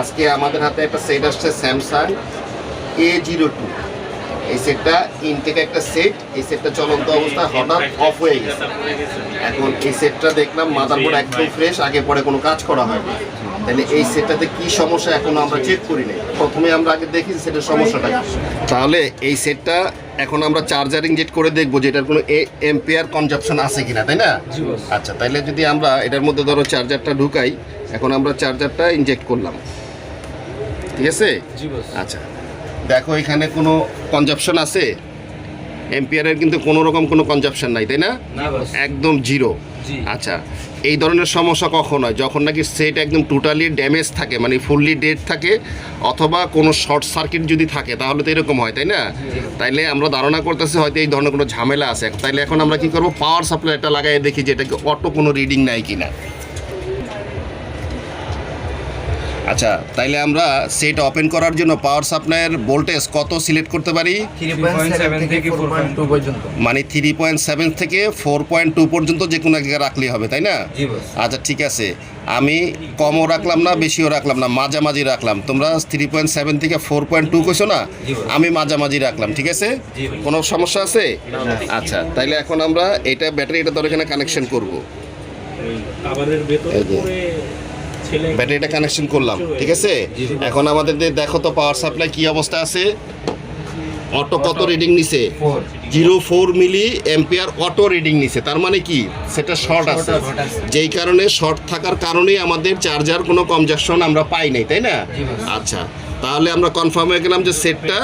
আজকে আমাদের হাতে একটা সেট আসছে স্যামসাং A02। এই সেটটা ইনটেক একটা সেট। এই সেটটা চলন্ত অবস্থায় হঠাৎ অফ হয়ে গেছে। এখন এই সেটটা দেখলাম মাদারবোর্ড একদম ফ্রেশ, আগে পরে কোনো কাজ করা হয়নি। তাহলে এই সেটটাতে কি সমস্যা এখনো আমরা চেক করি নাই। প্রথমে আমরা আগে দেখি সেটের সমস্যাটা কি। তাহলে এই সেটটা এখন আমরা চার্জার ইনজেক্ট করে দেখবো যে এটার কোনো এম্পিয়ার কনজাম্পশন আছে কিনা, তাই না? আচ্ছা, তাইলে যদি আমরা এটার মধ্যে ধরো চার্জারটা ঢুকাই, এখন আমরা চার্জারটা ইনজেক্ট করলাম, ঠিক আছে? আচ্ছা, দেখো এখানে কোনো কনজাম্পশন আছে? এম্পিয়ারের কিন্তু কোনো রকম কোনো কনজাম্পশন নাই, তাই না? একদম জিরো। আচ্ছা, এই ধরনের সমস্যা কখন হয়? যখন নাকি সেট একদম টোটালি ড্যামেজ থাকে, মানে ফুললি ডেড থাকে, অথবা কোনো শর্ট সার্কিট যদি থাকে, তাহলে তো এরকম হয়, তাই না? তাইলে আমরা ধারণা করতেছি হয়তো এই ধরনের কোনো ঝামেলা আছে। তাইলে এখন আমরা কি করবো, পাওয়ার সাপ্লাইটা লাগাই দেখি যে এটাকে অটো কোনো রিডিং নেয় কিনা। আচ্ছা, তাইলে আমরা সেট ওপেন করার জন্য পাওয়ার সাপ্লাইয়ের ভোল্টেজ কত সিলেক্ট করতে পারি? 3.7 থেকে 4.2 পর্যন্ত। মানে 3.7 থেকে 4.2 পর্যন্ত যে কোনো এক জায়গায় রাখলেই হবে, তাই না? আচ্ছা, ঠিক আছে, আমি কমও রাখলাম না, বেশিও রাখলাম না, মাঝামাঝি রাখলাম। তোমরা 3.7 থেকে 4.2 কইছো না, আমি মাঝামাঝি রাখলাম, ঠিক আছে? কোনো সমস্যা আছে? আচ্ছা, তাইলে এখন আমরা এটা ব্যাটারিটা ধরে এখানে কানেকশন করবো। ব্যাটারিটা কানেকশন করলাম, ঠিক আছে? এখন আমাদের দেখো তো পাওয়ার সাপ্লাই কি অবস্থা আছে। অটো কত রিডিং নিছে? 0.4 মিলি এম্পিয়ার অটো রিডিং নিছে। তার মানে কি, সেটা শর্ট আছে। যেই কারণে শর্ট থাকার কারণেই আমাদের চার্জার কোনো কনজাম্পশন আমরা পাই নাই, তাই না? আচ্ছা, তাহলে আমরা কনফার্ম হয়ে গেলাম যে সেটটা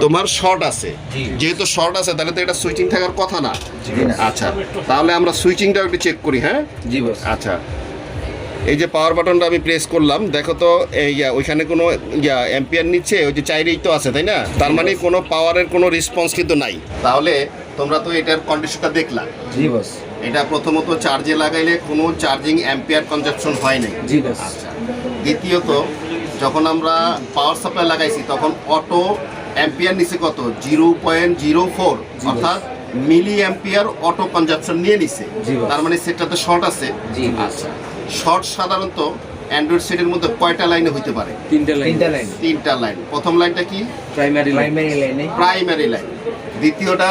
তোমার শর্ট আছে। যেহেতু শর্ট আছে, তাহলে তো এটা সুইচিং থাকার কথা না। আচ্ছা, তাহলে আমরা সুইচিংটা একটু চেক করি। হ্যাঁ, আচ্ছা, এই যে পাওয়ার বাটনটা আমি প্রেস করলাম, দেখো তো এই ওইখানে কোনো এম্পিয়ার নিচ্ছে, ওই যে চাইরেই তো আছে, তাই না? তার মানে কোনো পাওয়ারের কোনো রেসপন্স কিন্তু নাই। তাহলে তোমরা তো এটার কন্ডিশনটা দেখলা। এটা প্রথমত চার্জে লাগাইলে কোনো চার্জিং এম্পিয়ার কনজাম্পশন হয় নাই। আচ্ছা, দ্বিতীয়ত যখন আমরা পাওয়ার সাপ্লাই লাগাইছি তখন অটো এম্পিয়ার নিচ্ছে কত? 0.04, অর্থাৎ মিলি এম্পিয়ার অটো কনজাম্পশন নিয়ে নিছে। তার মানে সেটাতে শর্ট আছে। আচ্ছা, শর্ট সাধারণত অ্যান্ড্রয়েড সেটের মধ্যে কয়টা লাইনে হইতে পারে? তিনটা লাইন। প্রথম লাইনটা কি? Primary line. দ্বিতীয়টা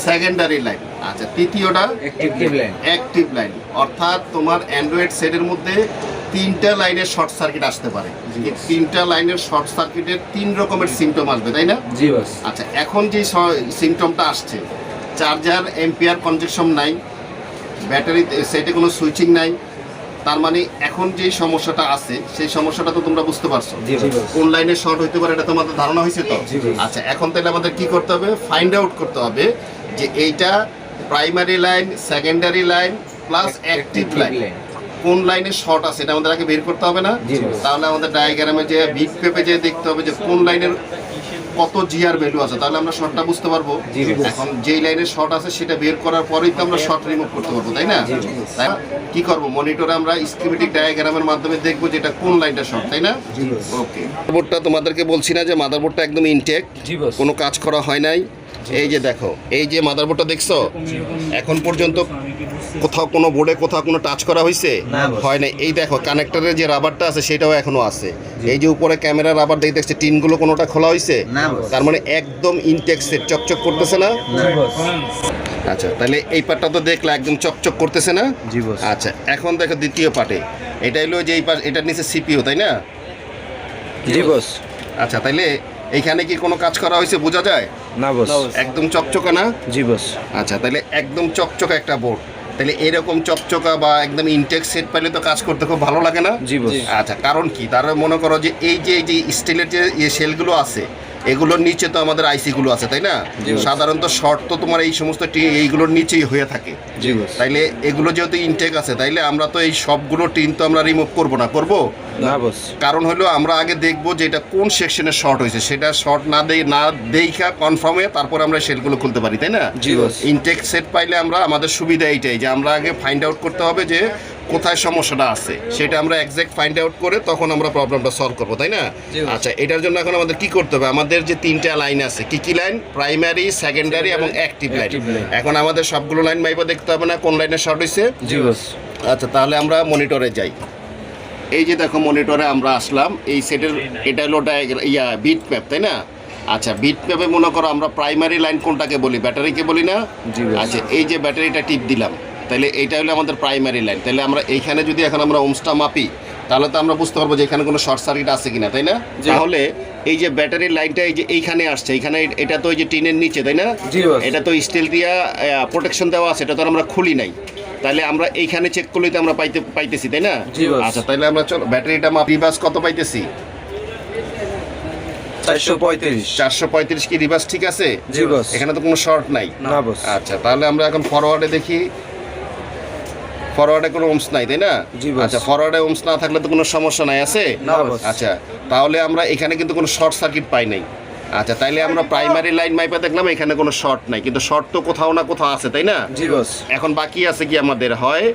সেকেন্ডারি লাইন। আচ্ছা, তৃতীয়টা অ্যাক্টিভ লাইন। অর্থাৎ তোমার অ্যান্ড্রয়েড সেটের মধ্যে তিনটা লাইনের শর্ট সার্কিট আসতে পারে। তিনটা লাইনের শর্ট সার্কিটের 3 রকমের সিমটম আসবে, তাই না? আচ্ছা, এখন যে সিমটমটা আসছে, চার্জার এম্পিয়ার কনজাম্পশন নাই, ব্যাটারি সেটে কোনো সুইচিং নাই, তার মানে এখন যে সমস্যাটা আছে সেই সমস্যাটা তো তোমরা বুঝতে পারছো। কোন লাইনে শর্ট হইতে পারে এটা তোমাদের ধারণা হয়েছে তো? আচ্ছা, এখন তাহলে আমাদের কি করতে হবে? ফাইন্ড আউট করতে হবে যে এইটা primary line, secondary line plus active line, কোন লাইনে শর্ট আছে এটা আমাদের আগে বের করতে হবে না? তাহলে আমাদের ডায়াগ্রামে যে বিট পেপে যে দেখতে হবে যে কোন লাইনের কত জিআর ভ্যালু আছে, তাহলে আমরা শর্টটা বুঝতে পারবো। এখন যেই লাইনে শর্ট আছে সেটা বের করার পরেই তো আমরা শর্ট রিমুভ করতে পারবো, তাই না? তাই কি করবো, মনিটরে আমরা স্কিমেটিক ডায়াগ্রামের মাধ্যমে দেখবো যে এটা কোন লাইনটা শর্ট, তাই না? ওকে, মাদারবোর্ডটা তোমাদেরকে বলছি না যে মাদারবোর্ডটা একদম ইনটেক, কোনো কাজ করা হয় নাই। এই যে দেখো, এই যে মাদারবোর্ডটা দেখছো, এখন পর্যন্ত কোথাও কোনো বোর্ডে কোথাও কোনো টাচ করা হয়েছে? হয় না। এই দেখো কানেক্টরের যে রাবারটা আছে সেটাও এখনো আছে। এই যে উপরে ক্যামেরা রাবার দিয়ে দেখছে, টিনগুলো কোনোটা খোলা হয়েছে? তার মানে একদম ইনটেক সেট, চকচক করতেছে না? আচ্ছা, তাহলে এই পার্টটা তো দেখলে একদম চকচক করতেছে না? আচ্ছা, এখন দেখো দ্বিতীয় পার্টে, এটা হলো যে এই পার্ট, এটার নিচে সিপিইউ, তাই না? আচ্ছা, তাইলে এইখানে কি কোনো কাজ করা হয়েছে বোঝা যায়? না বস, একদম চকচকা না? আচ্ছা, তাহলে একদম চকচকা একটা বোর্ড, তাহলে এরকম চকচকা বা একদম ইনটেক সেট পাইলে তো কাজ করতে খুব ভালো লাগে না? আচ্ছা, কারণ কি? তারা মনে করো যে এই যে স্টিলের যে সেলগুলো আছে এগুলোর নিচে তো আমাদের আইসিগুলো আছে, তাই না? সাধারণত শর্ট তো তোমার এই সমস্ত এইগুলোর নিচেই হয়ে থাকে। তাইলে এগুলো যেহেতু ইনটেক আছে, তাইলে আমরা তো এই সবগুলো টিন তো আমরা রিমুভ করবো না, করবো? কারণ হলো আমরা আগে দেখবো যে এটা কোন সেকশনে শর্ট হয়েছে, সেটা শর্ট না দেখা কনফার্ম হয়ে তারপর আমরা সেলগুলো খুলতে পারি, তাই না? ইনটেক সেট পাইলে আমরা, আমাদের সুবিধা এইটাই যে আমরা আগে ফাইন্ড আউট করতে হবে যে কোথায় সমস্যাটা আছে, সেটা আমরা এক্সাক্ট ফাইন্ড আউট করে তখন আমরা প্রবলেমটা সলভ করবো, তাই না? আচ্ছা, এটার জন্য এখন আমাদের কি করতে হবে? আমাদের যে তিনটা লাইন আছে, কি লাইন? প্রাইমারি, সেকেন্ডারি এবং অ্যাক্টিভ লাইন। এখন আমাদের সবগুলো লাইন মাইবা দেখতে হবে না কোন লাইনে শর্ট হয়েছে? আচ্ছা, তাহলে আমরা মনিটরে যাই। এই যে দেখো মনিটরে আমরা আসলাম, এই সেটের এটা হলো বিট ম্যাপ, তাই না? আচ্ছা, বিট ম্যাপে মনে করো আমরা প্রাইমারি লাইন কোনটাকে বলি, ব্যাটারিকে বলি না? আচ্ছা, এই যে ব্যাটারিটা টিপ দিলাম, তাহলে এইটা হলো আমাদের প্রাইমারি লাইন। তাহলে আমরা এইখানে যদি এখন আমরা ওমসটা মাপি, তাহলে তো আমরা বুঝতে পারবো যে এখানে কোনো শর্ট সার্কিট আছে কিনা, তাই না? তাহলে এই যে ব্যাটারির লাইনটা এই যে এইখানে আসছে, এখানে এটা তো ওই যে টিনের নিচে, তাই না? এটা তো স্টিল দিয়া প্রোটেকশন দেওয়া আছে, এটা তো আমরা খুলি নাই। তাহলে আমরা এইখানে চেক করলেই তো আমরা পাইতেছি, তাই না? আচ্ছা, তাহলে আমরা চলো ব্যাটারিটা মাপ, রিভার্স কত পাইতেছি? 435 কি রিভার্স ঠিক আছে? এখানে তো কোনো শর্ট নাই। আচ্ছা, তাহলে আমরা এখন ফরওয়ার্ডে দেখি, ফরওয়ার্ডে কোনো ওমস নাই, তাই না? আচ্ছা, ফরওয়ার্ডে ওমস না থাকলে তো কোনো সমস্যা নাই, আছে? আচ্ছা, তাহলে আমরা এখানে কিন্তু কোনো শর্ট সার্কিট পাই নাই। আচ্ছা, তাইলে আমরা প্রাইমারি লাইন মাইপা দেখলাম এখানে কোনো শর্ট নাই, কিন্তু শর্ট তো কোথাও না কোথাও আছে, তাই না? এখন বাকি আছে কি আমাদের, হয়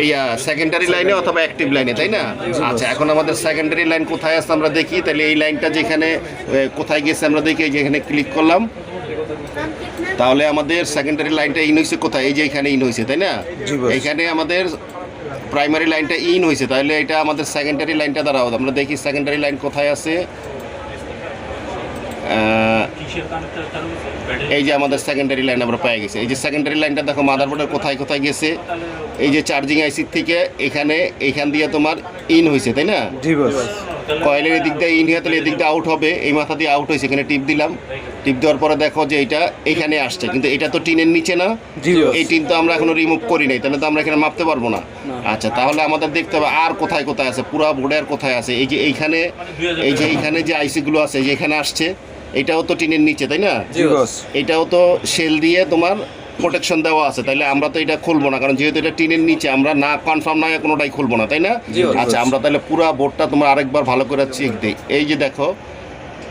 এই সেকেন্ডারি লাইনে অথবা অ্যাক্টিভ লাইনে, তাই না? আচ্ছা, এখন আমাদের সেকেন্ডারি লাইন কোথায় আছে আমরা দেখি। তাহলে এই লাইনটা যেখানে কোথায় গেছে আমরা দেখি, যেখানে ক্লিক করলাম, তাহলে আমাদের সেকেন্ডারি লাইনটা ইন হয়েছে কোথায়? এই যে এখানে ইন হয়েছে, তাই না? এখানে আমাদের প্রাইমারি লাইনটা ইন হয়েছে, তাহলে এটা আমাদের সেকেন্ডারি লাইনটা দ্বারা আমরা দেখি সেকেন্ডারি লাইন কোথায় আছে। এই যে আমাদের সেকেন্ডারি লাইন আমরা পেয়ে গেছি। এই যে সেকেন্ডারি লাইনটা দেখো মাদারবোর্ডের কোথায় কোথায় গেছে। এই যে চার্জিং আইসি থেকে এইখান দিয়ে তোমার ইন হয়েছে, তাই না? কয়েলের এদিক দিয়ে ইন হয়ে, তাহলে এদিক দিয়ে আউট হবে, এই মাথা দিয়ে আউট হয়েছে। এখানে টিপ দিলাম, টিপ দেওয়ার পরে দেখো যে এটা এখানে আসছে, কিন্তু এটা তো টিনের নিচে না, এই টিন তো আমরা এখনো রিমুভ করি নাই, তাহলে তো আমরা এখানে মাপতে পারবো না। আচ্ছা, তাহলে আমাদের দেখতে হবে আর কোথায় কোথায় আছে, পুরা বোর্ডে আর কোথায় আছে। এই যে এইখানে যে আইসিগুলো আছে, যে এখানে আসছে, এটাও তো টিনের নিচে, তাই না? এটাও তো শেল দিয়ে তোমার প্রোটেকশন দেওয়া আছে, তাইলে আমরা তো এটা খুলবো না, কারণ যেহেতু এটা টিনের নিচে, আমরা না কনফার্ম না কোনোটাই খুলবো না, তাই না? আচ্ছা, আমরা তাহলে পুরো বোর্ডটা তোমার আরেকবার ভালো করে চেক দিই। এই যে দেখো,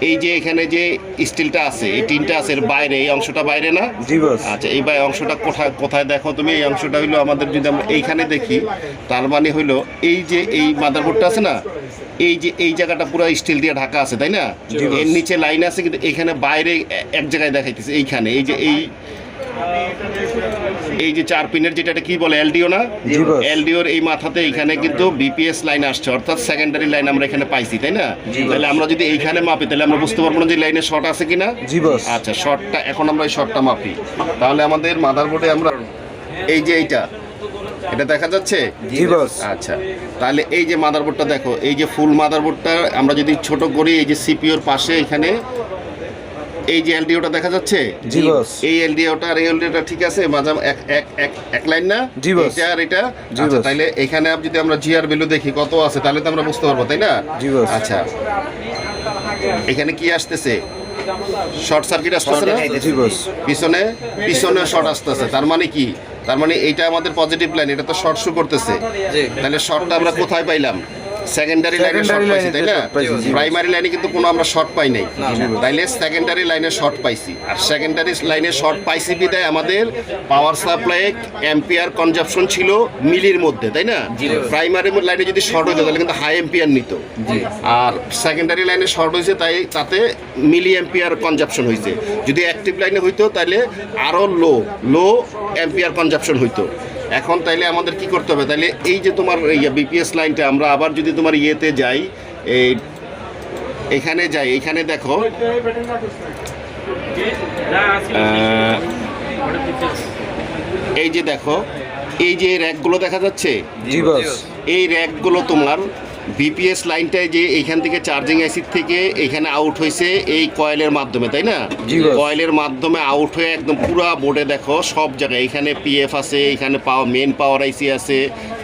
এই যে এখানে যে স্টিলটা আছে, এই টিনটা আছে, এর বাইরে এই অংশটা বাইরে না? আচ্ছা, এই অংশটা কোথায় কোথায় দেখো তুমি? এই অংশটা হইলো আমাদের, যদি আমরা এইখানে দেখি, তার মানে হইলো এই যে এই মাদারবোর্ডটা আছে না, এই যে এই জায়গাটা পুরো স্টিল দিয়ে ঢাকা আছে, তাই না? এর নিচে লাইন আছে, কিন্তু এখানে বাইরে এক জায়গায় দেখাইতেছে, এইখানে এই যে এই যে 4 পিনের যেটা কি বলে, এলডিও না? এলডিওর এই মাথাতে এইখানে কিন্তু বিপিএস লাইন আসছে, অর্থাৎ সেকেন্ডারি লাইন আমরা এখানে পাইছি, তাই না? তাহলে আমরা যদি এইখানে মাপি, তাহলে আমরা বুঝতে পারবো না যে লাইনে শর্ট আছে কিনা। আচ্ছা, শর্টটা এখন আমরা এই শর্টটা মাপি। তাহলে আমাদের মাদারবোর্ডে আমরা এই যে এটা দেখা যাচ্ছে। আচ্ছা, তাহলে এই যে মাদারবোর্ডটা দেখো, এই যে ফুল মাদারবোর্ডটা আমরা যদি ছোট করি, এই যে সিপিইউর পাশে এখানে এই যে এলডিওটা দেখা যাচ্ছে, এই এলডিওটা আর এই এলডিওটা ঠিক আছে, মাঝে এক লাইন না, এটা আর এটা। আচ্ছা, তাহলে এখানে যদি আমরা জিআর ভ্যালু দেখি কত আছে, তাহলে তো আমরা বুঝতে পারবো, তাই না? আচ্ছা, এখানে কি আসতেছে? শর্ট সার্কিট আসতেছে না? পিছনে শর্ট আসতেছে, তার মানে কি? তার মানে এইটা আমাদের পজিটিভ লাইন, এটা তো শর্ট শো করতেছে। তাহলে শর্টটা আমরা কোথায় পাইলাম? সেকেন্ডারি লাইনে শর্ট পাইছি, তাই না? প্রাইমারি লাইনে কিন্তু কোনো আমরা শর্ট পাই নাই, তাইলে সেকেন্ডারি লাইনে শর্ট পাইছি। আর সেকেন্ডারি লাইনে শর্ট পাইছি বিধায় আমাদের পাওয়ার সাপ্লাই অ্যাম্পিয়ার কনজাম্পশন ছিল মিলির মধ্যে, তাই না? প্রাইমারি লাইনে যদি শর্ট হইতো তাহলে কিন্তু হাই অ্যাম্পিয়ার নিত, আর সেকেন্ডারি লাইনে শর্ট হয়েছে তাতে মিলি অ্যাম্পিয়ার কনজাম্পশন হয়েছে। যদি অ্যাক্টিভ লাইনে হইতো তাহলে আরও লো অ্যাম্পিয়ার কনজাম্পশন হইতো। এখন তাইলে আমাদের কি করতে হবে? তাইলে এই যে তোমার বিপিএস লাইনটা আমরা আবার যদি তোমার ইয়েতে যাই, এখানে দেখো, এই যে দেখো, এই যে র্যাকগুলো দেখা যাচ্ছে, এই র্যাকগুলো তোমার বিপিএস লাইনটায় যে এইখান থেকে চার্জিং আইসি থেকে এখানে আউট হয়েছে এই কয়েলের মাধ্যমে, তাই না? কয়েলের মাধ্যমে আউট হয়ে একদম পুরো বোর্ডে দেখো সব জায়গায়, এখানে পিএফ আছে, এখানে মেন পাওয়ার আইসি আছে,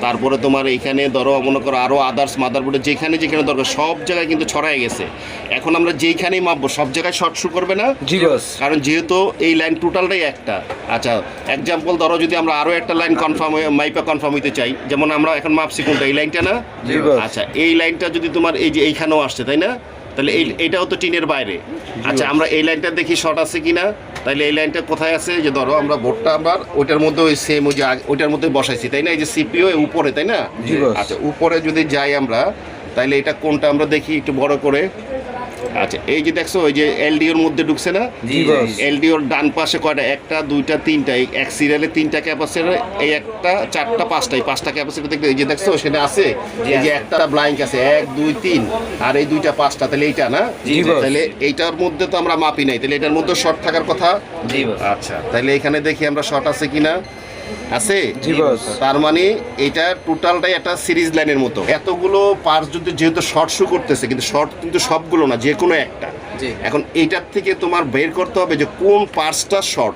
তারপরে তোমার এইখানে ধরো মনে করো আরও আদার্স মাদারবোর্ডে যেখানে দরকার সব জায়গায় কিন্তু ছড়াই গেছে। এখন আমরা যেইখানেই মাপবো সব জায়গায় শর্ট শু করবে না, কারণ যেহেতু এই লাইন টোটালটাই একটা। আচ্ছা, এক্সাম্পল ধরো যদি আমরা আরও একটা লাইন মাইপা কনফার্ম হইতে চাই, যেমন আমরা এখন মাপছি কোনটা, এই লাইনটা না? আচ্ছা, এই লাইনটা যদি তোমার এই যে এইখানেও আসছে, তাই না? তাহলে এইটাও তো টিনের বাইরে। আচ্ছা, আমরা এই লাইনটা দেখি শর্ট আছে কিনা। তাহলে এই লাইনটা কোথায় আছে? যে ধরো আমরা বোর্ডটা আবার ওইটার মধ্যে ওই সেম ওই যে ওইটার মধ্যে বসাইছি, তাই না? এই যে সিপিইউ উপরে, তাই না? আচ্ছা, উপরে যদি যাই আমরা, তাহলে এটা কোনটা আমরা দেখি একটু বড় করে। আচ্ছা এই যে দেখছো ওই যে এলডিওর মধ্যে ঢুকছে না, জি বস। এলডিওর ডান পাশে কয়টা, একটা দুইটা তিনটা, এই এক সিরিয়ালে তিনটা ক্যাপাসিটর, এই একটা চারটা পাঁচটা, এই পাঁচটা ক্যাপাসিটর দেখলে এই যে দেখছো সেটা আছে, এই যে একটা ব্লাইঙ্ক আছে 1 2 3 আর এই দুইটা পাঁচটা, তাহলে এইটা না, জি বস। তাহলে এইটার মধ্যে তো আমরা মাপি নাই, তাহলে এটার মধ্যে শর্ট থাকার কথা। জি বস। আচ্ছা তাহলে এখানে দেখি আমরা শর্ট আছে কিনা, আছে। জি বস। তার মানে এটা টোটালটাই একটা সিরিজ লাইনের মতো, এতগুলো পার্টস যদি যেহেতু শর্ট শু করতেছে, কিন্তু শর্ট কিন্তু সবগুলো না, যে কোনো একটা। জি। এখন এইটার থেকে তোমার বের করতে হবে যে কোন পার্টসটা শর্ট,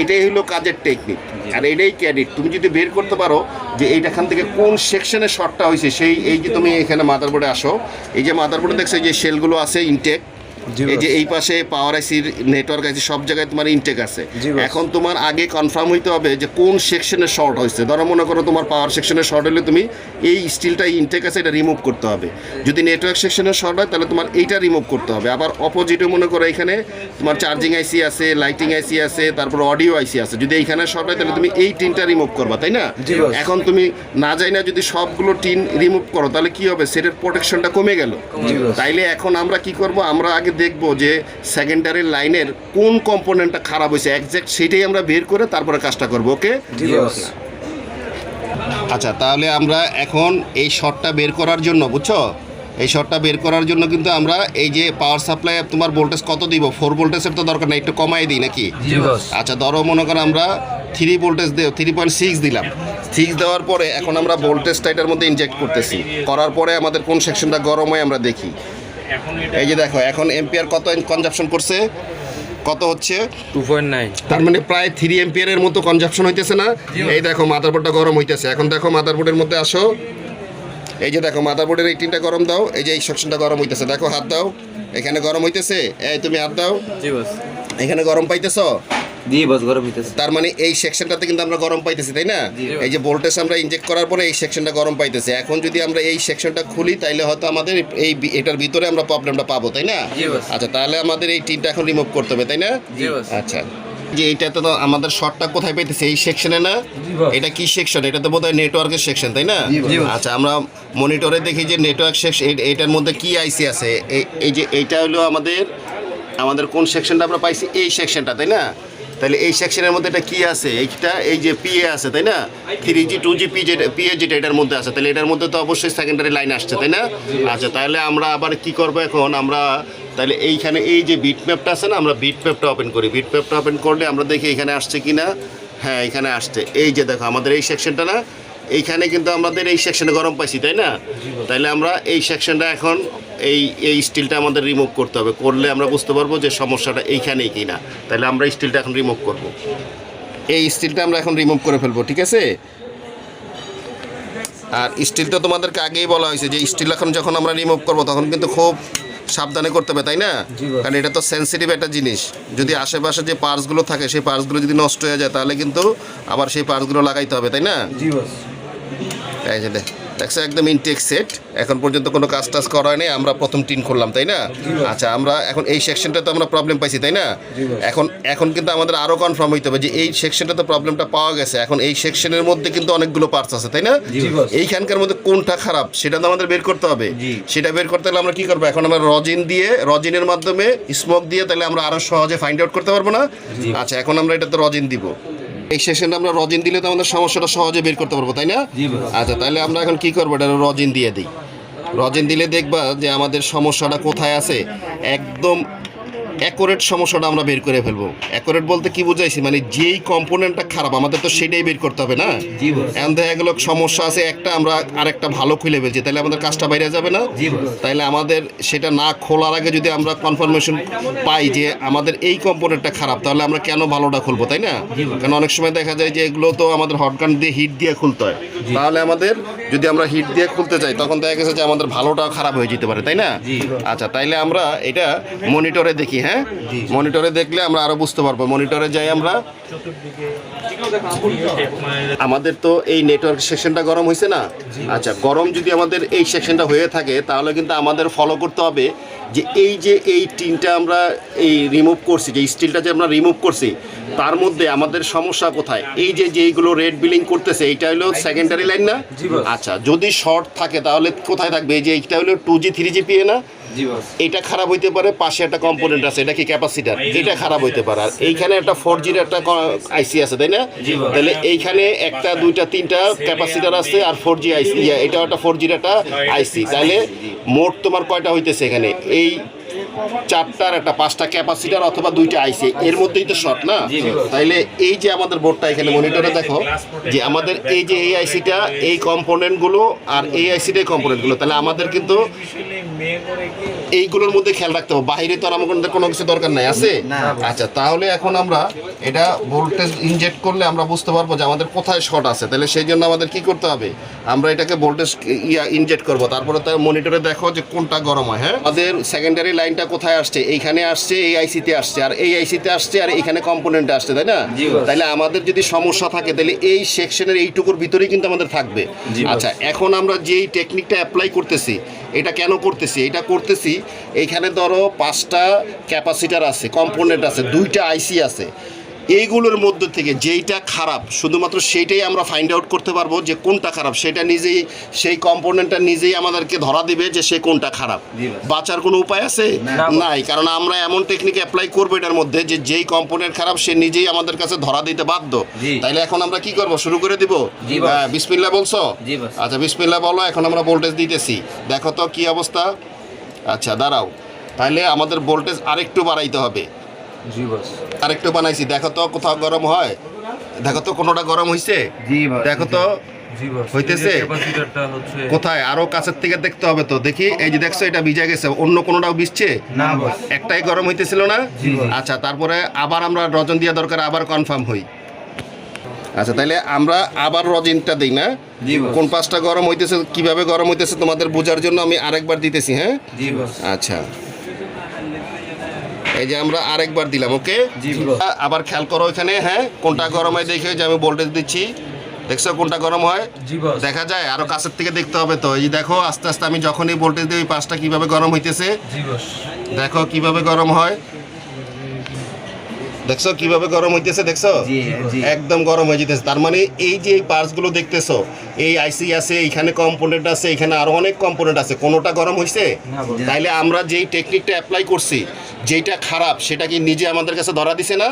এটাই হলো কাজের টেকনিক, আর এটাই ক্রেডিট। তুমি যদি বের করতে পারো যে এইটাখান থেকে কোন সেকশনে শর্টটা হয়েছে, সেই এই যে তুমি এখানে মাদারবোর্ডে আসো, এই যে মাদারবোর্ডে দেখছো এই যে সেলগুলো আছে ইনটেক, জি এই যে বস। এই পাশে পাওয়ার আইসির নেটওয়ার্ক আছে, সব জায়গায় তোমার ইনটেক আছে। জি বস। এখন তোমার আগে কনফার্ম হইতে হবে যে কোন সেকশনে শর্ট হয়েছে। ধরো মনে করো তোমার পাওয়ার সেকশনে শর্ট হলে তুমি এই স্টিলটা ইনটেক আছে এটা রিমুভ করতে হবে। যদি নেটওয়ার্ক সেকশনে শর্ট হয় তাহলে তোমার এইটা রিমুভ করতে হবে। আবার অপোজিটে মনে করো এখানে তোমার চার্জিং আইসি আছে, লাইটিং আইসি আছে, তারপর অডিও আইসি আছে, যদি এইখানে শর্ট হয় তাহলে তুমি এই টিনটা রিমুভ করবা, তাই না? জি বস। এখন তুমি না যাই না যদি সবগুলো টিন রিমুভ করো তাহলে কি হবে, সেটের প্রোটেকশনটা কমে গেল। জি বস। তাইলে এখন আমরা কি করব, আমরা আগে দেখব যে সেকেন্ডারি লাইনের কোন কম্পোনেন্টটা খারাপ হয়েছে এক্স্যাক্ট সেটাই আমরা বের করে তারপরে কাজটা করব। ওকে, জি বস। আচ্ছা তাহলে আমরা এখন এই শর্টটা বের করার জন্য, বুঝছো, এই শর্টটা বের করার জন্য কিন্তু আমরা এই যে পাওয়ার সাপ্লাই তোমার ভোল্টেজ কত দিব, 4 ভোল্টেজের তো দরকার নেই, একটু কমাই দিই নাকি? জি বস। আচ্ছা ধরো মনে করো আমরা 3 ভোল্টেজ দেও, 3.6 দিলাম। 6 দেওয়ার পরে এখন আমরা ভোল্টেজটা এটার মধ্যে ইনজেক্ট করতেছি, করার পরে আমাদের কোন সেকশনটা গরম হয় আমরা দেখি। এই যে দেখো এখন এম্পিয়ার কত কনজাম্পশন করছে, কত হচ্ছে, 2.9। তার মানে প্রায় 3 এম্পিয়ারের মতো কনজাম্পশন হইতেছে না? এই দেখো মাদারবোর্ডটা গরম হইতেছে। এখন দেখো মাদারবোর্ডের মধ্যে আসো, এই যে দেখো মাদারবোর্ডের এই টিনটা গরম দাও, এই যে এই সেকশনটা গরম হইতেছে, দেখো হাত দাও, এখানে গরম হইতেছে, এই তুমি হাত দাও, জি বস। এখানে গরম পাইতেছো, জি বস, গরম হইতেছে। তার মানে এই সেকশনটাতে কিন্তু আমরা গরম পাইতেছি, তাই না? এই যে ভোল্টেজ আমরা ইনজেক্ট করার পরে এই সেকশনটা গরম পাইতেছে। এখন যদি আমরা এই সেকশনটা খুলি তাইলে হয়তো আমাদের এই এটার ভিতরে আমরা প্রবলেমটা পাবো, তাই না? জি বস। আচ্ছা তাহলে আমাদের এই টিনটা এখন রিমুভ করতে হবে, তাই না? জি বস। আচ্ছা যে এইটাতে তো আমাদের শর্টটা কোথায় পাইতেছে, এই সেকশনে না? জি বস। এটা কি সেকশন? এটা তো বোধহয় নেটওয়ার্কের সেকশন, তাই না? জি বস। আচ্ছা আমরা মনিটরে দেখি যে নেটওয়ার্ক সেকশন, এটার মধ্যে কি আইসি আছে, এই যে এইটা হলো আমাদের কোন সেকশনটা আমরা পাইছি, এই সেকশনটা, তাই না? তাহলে এই সেকশনের মধ্যে এটা কি আছে, এইটা এই যে পিএ আছে, তাই না? 3G 2G পিএ যেটা এটার মধ্যে আছে, তাহলে এটার মধ্যে তো অবশ্যই সেকেন্ডারি লাইন আসছে, তাই না? আচ্ছা তাহলে আমরা আবার কি করব এখন, আমরা তাহলে এইখানে এই যে বিট ম্যাপটা আছে না, আমরা বিট ম্যাপটা ওপেন করি। বিট ম্যাপটা ওপেন করলে আমরা দেখি এখানে আসছে কি না। হ্যাঁ এখানে আসছে, এই যে দেখো আমাদের এই সেকশনটা না, এইখানে কিন্তু আমাদের এই সেকশনে গরম পাইছি, তাই না? তাইলে আমরা এই সেকশনটা এখন এই স্টিলটা আমাদের রিমুভ করতে হবে, করলে আমরা বুঝতে পারবো যে সমস্যাটা এইখানেই কি না। তাহলে আমরা স্টিলটা এখন রিমুভ করব, এই স্টিলটা আমরা এখন রিমুভ করে ফেলবো, ঠিক আছে? আর স্টিল তো তোমাদেরকে আগেই বলা হয়েছে যে স্টিল এখন যখন আমরা রিমুভ করবো তখন কিন্তু খুব সাবধানে করতে হবে, তাই না? কারণ এটা তো সেন্সিটিভ একটা জিনিস, যদি আশেপাশে যে পার্টসগুলো থাকে সেই পার্টসগুলো যদি নষ্ট হয়ে যায় তাহলে কিন্তু আবার সেই পার্টসগুলো লাগাইতে হবে, তাই না? জি বস। এই যে দেখছো একদম ইনটেক সেট, এখন পর্যন্ত কোনো কাজ টাজ করা হয়নি, আমরা প্রথম টিন করলাম, তাই না? আচ্ছা আমরা এখন এই সেকশনটা তো আমরা প্রবলেম পাইছি, তাই না? এখন কিন্তু আমাদের আরও কনফার্ম হইতে হবে যে এই সেকশনটাতে প্রবলেমটা পাওয়া গেছে, এখন এই সেকশনের মধ্যে কিন্তু অনেকগুলো পার্টস আছে, তাই না? জি বস। এইখানকার মধ্যে কোনটা খারাপ সেটা তো আমাদের বের করতে হবে। জি। সেটা বের করতে হলে আমরা কি করবো, এখন আমরা রজিনের মাধ্যমে স্মোক দিয়ে তাহলে আমরা আরও সহজে ফাইন্ড আউট করতে পারবো না? আচ্ছা এখন আমরা এটাতে রজিন দিব, এই সেশনটা আমরা রজিন দিলে তো আমাদের সমস্যাটা সহজে বের করতে পারবো, তাই না? জি বস। আচ্ছা তাহলে আমরা এখন কি করবো, এটা রজিন দিয়ে দিই। রজিন দিলে দেখবা যে আমাদের সমস্যাটা কোথায় আছে, একদম অ্যাকুরেট সমস্যাটা আমরা বের করে ফেলবো। অ্যাকুরেট বলতে কি বুঝাইছি, মানে যেই কম্পোনেন্টটা খারাপ আমাদের তো সেটাই বের করতে হবে না? জি বস। এখন দেখা গেলো সমস্যা আছে একটা, আমরা আরেকটা ভালো খুলে ফেলছি, তাহলে আমাদের কাজটা বাইরে যাবে না? জি বস। তাইলে আমাদের সেটা না খোলার আগে যদি আমরা কনফার্মেশন পাই যে আমাদের এই কম্পোনেন্টটা খারাপ, তাহলে আমরা কেন ভালোটা খুলবো, তাই না? কারণ অনেক সময় দেখা যায় যে এগুলো তো আমাদের হটগান দিয়ে হিট দিয়ে খুলতে হয়, তাহলে আমাদের যদি আমরা হিট দিয়ে খুলতে চাই তখন দেখা গেছে যে আমাদের ভালোটাও খারাপ হয়ে যেতে পারে, তাই না? আচ্ছা তাইলে আমরা এটা মনিটরে দেখি। হ্যাঁ মনিটরে দেখলে আমরা আরো বুঝতে পারবো। মনিটরে যাই আমরা, আমাদের তো এই নেটওয়ার্ক সেকশনটা গরম হয়েছে না? আচ্ছা গরম যদি আমাদের এই সেকশনটা হয়ে থাকে তাহলে কিন্তু আমাদের ফলো করতে হবে যে এই টিনটা আমরা এই রিমুভ করছি, যে স্টিলটা যে আমরা রিমুভ করছি তার মধ্যে আমাদের সমস্যা কোথায়। এই যেইগুলো রেড বিলিং করতেছে এইটা হলো সেকেন্ডারি লাইন না? আচ্ছা যদি শর্ট থাকে তাহলে কোথায় থাকবে, এই যে এইটা হলো 2G 3G পিএ না? জি বস। এটা খারাপ হইতে পারে, পাশে একটা কম্পোনেন্ট আছে, এটা কি ক্যাপাসিটার, এটা খারাপ হইতে পারে। আর এইখানে একটা 4G একটা আইসি আছে, তাই না? তাহলে এইখানে একটা দুইটা তিনটা ক্যাপাসিটার আছে আর 4G আইসি, এটাও একটা 4G একটা আইসি। তাহলে মোট তোমার কয়টা হইতেছে এখানে? এই চারটার একটা পাঁচটা ক্যাপাসিটার অথবা দুইটা আইসি, এর মধ্যেই তো শর্ট না? তাইলে এই যে আমাদের বোর্ডটা এখানে মনিটরে দেখো যে আমাদের এই যে এই আইসিটা এই কম্পোনেন্টগুলো আর এই আইসিটাই কম্পোনেন্টগুলো, তাহলে আমাদের কিন্তু এইগুলোর মধ্যে খেয়াল রাখতে হবে, বাইরে তো আর আমাদের কোনো কিছু দরকার নাই, আছে? আচ্ছা, তাহলে এখন আমরা এটা ভোল্টেজ ইনজেক্ট করলে আমরা বুঝতে পারবো যে আমাদের কোথায় শর্ট আছে। তাহলে সেই জন্য আমাদের কি করতে হবে, আমরা এটাকে ভোল্টেজ ইনজেক্ট করব, তারপরে তার মনিটরে দেখো যে কোনটা গরম হয়। হ্যাঁ, আমাদের সেকেন্ডারি লাইনটা কোথায় আসছে? এইখানে আসছে, এই আইসিতে আসছে, আর এই আইসিতে আসছে, আর এইখানে কম্পোনেন্টে আসছে, তাই না? তাহলে আমাদের যদি সমস্যা থাকে তাহলে এই সেকশনের এইটুকুর ভিতরেই কিন্তু আমাদের থাকবে। আচ্ছা, এখন আমরা যেই টেকনিকটা অ্যাপ্লাই করতেছি, এটা কেন করতেছি? এটা করতেছি এইখানে ধরো পাঁচটা ক্যাপাসিটার আছে, কম্পোনেন্ট আছে, দুইটা আইসি আছে, এইগুলোর মধ্যে থেকে যেইটা খারাপ শুধুমাত্র সেইটাই আমরা ফাইন্ড আউট করতে পারবো যে কোনটা খারাপ। সেটা নিজেই, সেই কম্পোনেন্টটা নিজেই আমাদেরকে ধরা দিবে যে সে কোনটা খারাপ। বাঁচার কোনো উপায় আছে? নাই, কারণ আমরা এমন টেকনিক অ্যাপ্লাই করবো এটার মধ্যে যে যেই কম্পোনেন্ট খারাপ সে নিজেই আমাদের কাছে ধরা দিতে বাধ্য। তাইলে এখন আমরা কি করব, শুরু করে দিব? বিসমিল্লাহ বলছো? আচ্ছা, বিসমিল্লাহ বলো। এখন আমরা ভোল্টেজ দিতেছি, দেখো তো কি অবস্থা। আচ্ছা দাঁড়াও, তাহলে আমাদের ভোল্টেজ আরেকটু বাড়াইতে হবে। জি বস। আরেকটু বানাইছি, দেখো তো কোথাও গরম হয়, দেখো তো কোনোটা গরম হইছে, দেখো তো হইতেছে কোথায়? আরো কাছের থেকে দেখতে হবে তো, দেখি। এই যে দেখছো এটা ভিজে গেছে, অন্য কোনোটাও ভিজছে না? একটাই গরম হইতেছিল না? আচ্ছা, তারপরে আবার আমরা রজন দিয়া দরকার, আবার কনফার্ম হই। আচ্ছা, তাহলে আমরা আবার রজিনটা দিই না? কোন পাঁচটা গরম হইতেছে, কিভাবে গরম হইতেছে তোমাদের বোঝার জন্য আমি আরেকবার দিতেছি। হ্যাঁ, আচ্ছা, এই যে আমরা আরেকবার দিলাম। ওকে, আবার খেয়াল করো এখানে। হ্যাঁ, কোনটা গরম হয় দেখে যে আমি ভোল্টেজ দিচ্ছি, দেখছো কোনটা গরম হয়? দেখা যায়? আরো কাছের থেকে দেখতে হবে তো। এই যে দেখো, আস্তে আস্তে আমি যখনই ভোল্টেজ দিই ওই পাঁচটা কিভাবে গরম হইতেছে, দেখো কিভাবে গরম হয়, দেখছো কিভাবে গরম হইতেছে, দেখছো একদম গরম হয়ে যেতেছে। তার মানে এই যে এই পার্টসগুলো দেখতেছো, এই আইসি আছে, এইখানে কম্পোনেন্ট আছে, এখানে আরো অনেক কম্পোনেন্ট আছে, কোনোটা গরম হইছে? তাইলে আমরা যেই টেকনিকটা অ্যাপ্লাই করছি, যেটা খারাপ সেটা কি নিজে আমাদের কাছে ধরা দিছে না?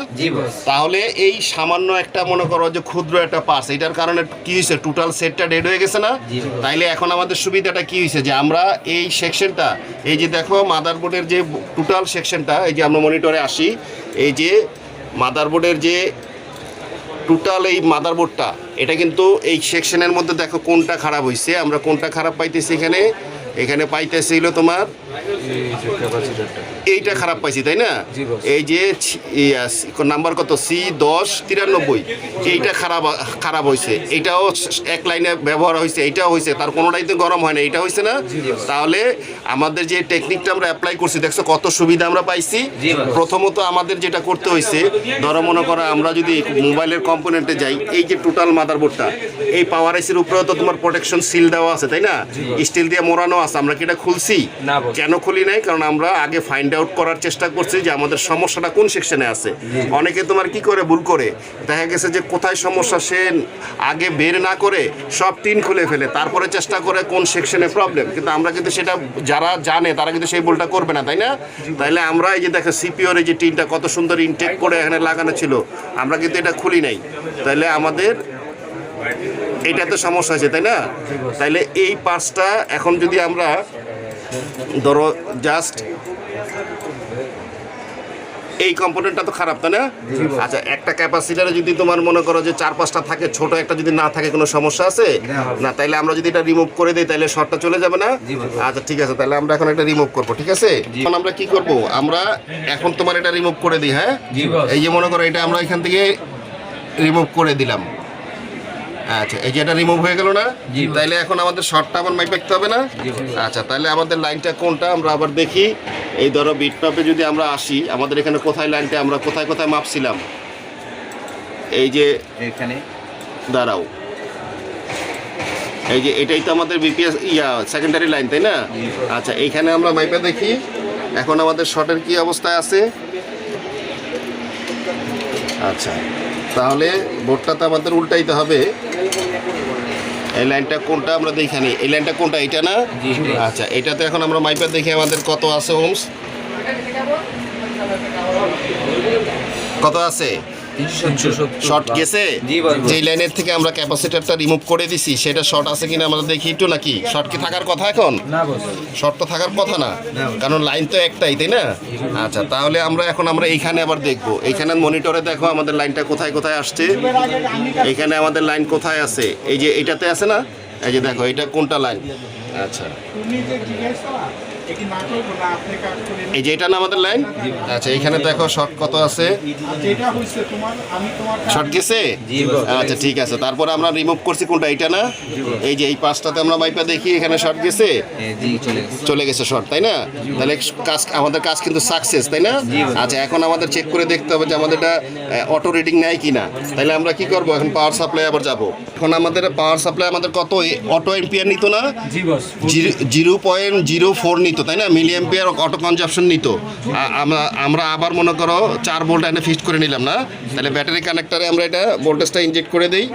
তাহলে এই সামান্য একটা মনে করো যে ক্ষুদ্র একটা পার্টস, এটার কারণে কি হয়েছে, টোটাল সেটটা ডেড হয়ে গেছে না? তাইলে এখন আমাদের সুবিধাটা কি হয়েছে যে আমরা এই সেকশনটা, এই যে দেখো মাদারবোর্ডের যে টোটাল সেকশনটা, এই যে আমরা মনিটরে আসি, এই যে মাদারবোর্ডের যে টোটাল এই মাদারবোর্ডটা, এটা কিন্তু এই সেকশনের মধ্যে দেখো কোনটা খারাপ হয়েছে, আমরা কোনটা খারাপ পাইতেছি এখানে। এখানে পাইতেছিল তোমার এইটা খারাপ পাইছি, তাই না? এই যে নাম্বার কত, C1093, এইটা খারাপ হয়েছে, এইটাও এক লাইনে ব্যবহার হয়েছে, এইটাও হয়েছে, তার কোনোটাই তো গরম হয় না, এইটা হয়েছে না? তাহলে আমাদের যে টেকনিকটা আমরা অ্যাপ্লাই করছি, দেখছো কত সুবিধা আমরা পাইছি। প্রথমত আমাদের যেটা করতে হয়েছে, ধরো মনে করো আমরা যদি মোবাইলের কম্পোনেন্টে যাই, এই যে টোটাল মাদারবোর্ডটা, এই পাওয়ার আইসির উপরেও তো তোমার প্রোটেকশন সিল দেওয়া আছে, তাই না? স্টিল দিয়ে মোড়ানো আছে। আমরা কি এটা খুলছি? কেন খুলি নাই? কারণ আমরা আগে ফাইন্ড আউট করার চেষ্টা করছি যে আমাদের সমস্যাটা কোন সেকশনে আছে। অনেকে তোমার কি করে, ভুল করে দেখা গেছে যে কোথায় সমস্যা সে আগে বের না করে সব টিন খুলে ফেলে, তারপরে চেষ্টা করে কোন সেকশনে প্রবলেম। কিন্তু আমরা কিন্তু সেটা, যারা জানে তারা কিন্তু সেই ভুলটা করবে না, তাই না? তাইলে আমরা এই যে দেখো সিপিওর এই যে টিনটা কত সুন্দর ইনটেক করে এখানে লাগানো ছিল, আমরা কিন্তু এটা খুলি নাই। তাইলে আমাদের এটা তো সমস্যা আছে, তাই না? তাইলে এই পাঁচটা এখন যদি আমরা ধরো জাস্ট এই কম্পোনেন্টটা তো খারাপ, তাই না? আচ্ছা, একটা ক্যাপাসিটারে যদি তোমার মনে করো যে 4-5টা থাকে, ছোট একটা যদি না থাকে, কোনো সমস্যা আছে না? তাইলে আমরা যদি এটা রিমুভ করে দিই তাহলে শর্টটা চলে যাবে না? আচ্ছা ঠিক আছে, তাহলে আমরা এখন এটা রিমুভ করবো, ঠিক আছে? এখন আমরা কি করব, আমরা এখন তোমার এটা রিমুভ করে দিই। হ্যাঁ, এই যে মনে করো এটা আমরা এখান থেকে রিমুভ করে দিলাম। আচ্ছা, এই যে এটা রিমুভ হয়ে গেল না? তাইলে এখন আমাদের শর্টটা আবার মাইপ রাখতে হবে না? আচ্ছা, তাহলে আমাদের লাইনটা কোনটা আমরা আবার দেখি। এই ধরো বিটম্যাপে যদি আমরা আসি, আমাদের এখানে কোথায় লাইনটা আমরা কোথায় কোথায় মাপছিলাম, এই যে এখানে দাঁড়াও, এই যে এটাই তো আমাদের বিপিএস সেকেন্ডারি লাইন, তাই না? আচ্ছা, এইখানে আমরা মাইপে দেখি এখন আমাদের শর্টের কি অবস্থায় আছে। আচ্ছা, তাহলে বোর্ডটা তো আমাদের উল্টাইতে হবে। এই লাইনটা কোনটা আমরা দেখি নি, এই লাইনটা কোনটা, এটা না? জি, এটাই। আচ্ছা, এটাতে এখন আমরা মাইপার দেখি আমাদের কত আছে ওমস, কত আছে? 370 শর্ট গেছে? জি বস। যেই লাইনের থেকে আমরা ক্যাপাসিটরটা রিমুভ করে দিছি সেটা শর্ট আছে কিনা আমরা দেখি একটু, নাকি শর্ট কি থাকার কথা এখন? না বস। শর্ট তো থাকার কথা না, কারণ লাইন তো একটাই, তাই না? আচ্ছা, তাহলে আমরা এইখানে আবার দেখবো, এইখানে মনিটরে দেখো আমাদের লাইনটা কোথায় কোথায় আসছে। এইখানে আমাদের লাইন কোথায় আছে, এই যে এইটাতে আছে না, এই যে দেখো এটা কোনটা লাইন। আচ্ছা, এই যে এটা না আমাদের লাইন। আচ্ছা, এইখানে দেখো শর্ট কত আছে, শর্ট গেছে? জি বস। আচ্ছা ঠিক আছে, তারপরে আমরা রিমুভ করছি কোনটা, এইটা না? এই যে এই পাঁচটাতে আমরা মাইপা দেখি এখানে শর্ট গেছে, জি চলে গেছে। চলে গেছে শর্ট, তাই না? তাহলে আমাদের কাজ কিন্তু সাকসেস, তাই না? আচ্ছা, এখন আমাদের চেক করে দেখতে হবে যে আমাদের এটা অটো রিডিং নেয় কিনা। তাহলে আমরা কি করব, এখন পাওয়ার সাপ্লাই আবার যাব। এখন আমাদের পাওয়ার সাপ্লাই আমাদের কত অটো এম্পিয়ার নিত না? জি বস। 0.04 নিত, তাই না? মিলি এম্পিয়ার অটো কনজাম্পশন নিত। আমরা আবার মনে করো 4 ভোল্ট এনে ফিক্সড করে নিলাম না, তাহলে ব্যাটারি কানেক্টরে আমরা এটা ভোল্টেজটা ইনজেক্ট করে দিই।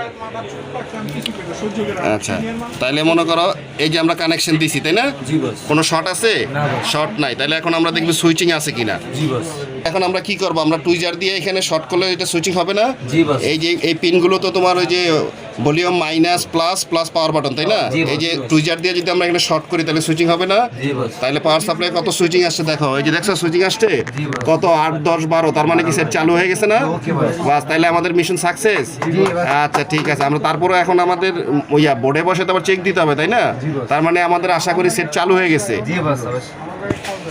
আচ্ছা, তাহলে মনে করো এই যে আমরা কানেকশন দিছি, তাই না? জি বস। কোনো শর্ট আছে? না বস। শর্ট নাই, তাহলে এখন আমরা দেখব সুইচিং আছে কিনা। জি বস। এখন আমরা কি করব, আমরা টুইজার দিয়ে এখানে শর্ট করলে এটা সুইচিং হবে না? জি বস। এই যে এই পিনগুলো তো তোমার ওই যে volume minus plus plus power button, তাই না? জি বস। এই যে টুইজার দিয়ে যদি আমরা এখানে শর্ট করি তাহলে সুইচিং হবে না? জি বস। তাহলে পাওয়ার সাপ্লাই কত সুইচিং আসছে দেখো, এই যে দেখছো সুইচিং আসছে জি বস। কত, 8 10 12, তার মানে কি সেট চালু হয়ে গেছে না? ওকে বস। বাস, তাহলে আমাদের মিশন সাকসেস। আচ্ছা ঠিক আছে, আমরা তারপরে এখন আমাদের বোর্ডে বসে তো আবার চেক দিতে হবে, তাই না? তার মানে আমাদের আশা করি সেট চালু হয়ে গেছে। জি বস।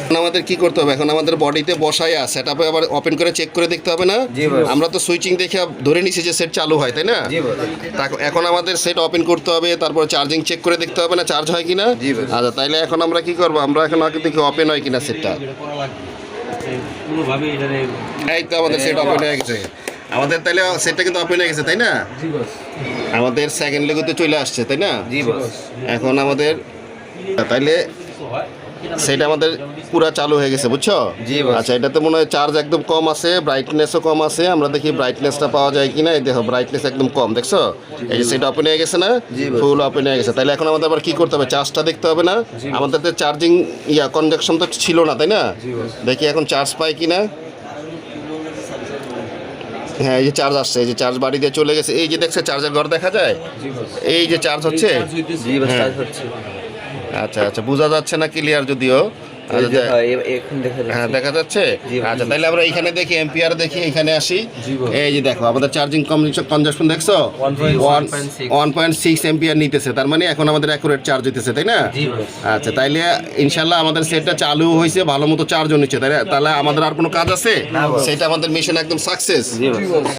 এখন আমাদের কি করতে হবে, এখন আমাদের বডিতে বসায় সেটআপে আবার ওপেন করে চেক করে দেখতে হবে না? জি বস। আমরা তো সুইচিং দেখে ধরে নিছি যে সেট চালু হয়, তাই না? জি বস। এখন আমাদের সেট ওপেন করতে হবে, তারপর চার্জিং চেক করে দেখতে হবে না, চার্জ হয় কিনা। জি বস। আচ্ছা, তাইলে এখন আমরা কি করব, আমরা এখন আগে দেখি ওপেন হয় কিনা সেটটা। পুরোভাবে এটারে এই তো আমাদের সেট ওপেন হয়ে গেছে, আমাদের তাইলে সেটটা কিন্তু ওপেন হয়ে গেছে, তাই না? জি বস। আমাদের সেকেন্ড লেগুতে চলে আসছে, তাই না? জি বস। এখন আমাদের তাইলে সেটা আমাদের পুরো চালু হয়ে গেছে, বুঝছো? জি বস। আচ্ছা, এটাতে মনে হয় চার্জ একদম কম আছে, ব্রাইটনেসও কম আছে। আমরা দেখি ব্রাইটনেসটা পাওয়া যায় কিনা। এই দেখো ব্রাইটনেস একদম কম, দেখছো? এই যে সেটা ওপেন হয়ে গেছে না, জি বস। ফুল ওপেন হয়ে গেছে। তাহলে এখন আমাদের আবার কি করতে হবে, চার্জটা দেখতে হবে না? আমাদের তো চার্জিং কনজাকশন তো ছিল না, তাই না? দেখি এখন চার্জ পাই কিনা। হ্যাঁ, এই যে চার্জ আসছে, এই যে চার্জ বাড়ি দিয়ে চলে গেছে। এই যে দেখছে চার্জের ঘর দেখা যায়, এই যে চার্জ হচ্ছে। জি বস। হ্যাঁ। কাজ হচ্ছে। আচ্ছা আচ্ছা, বোঝা যাচ্ছে না ক্লিয়ার যদিও। আচ্ছা, এখন দেখা হ্যাঁ যাচ্ছে। দেখা যাচ্ছে। জি, আচ্ছা, তাহলে আমরা এইখানে দেখি এম্পিয়ার দেখি, এখানে আসি। জি, বস। এই যে দেখো আমাদের চার্জিং কনজাম্পশন দেখছো 1.6 1.6 এম্পিয়ার নিতেছে, তার মানে এখন আমাদের অ্যাকুরেট চার্জ হইতেছে, তাই না? জি বস। আচ্ছা, তাইলে ইনশাল্লাহ আমাদের সেটটা চালু হয়েছে, ভালো মতো চার্জও নিচ্ছে, তাই না? তাহলে আমাদের আর কোনো কাজ আছে? না, বস। সেটা আমাদের মিশন একদম সাকসেস। জি বস।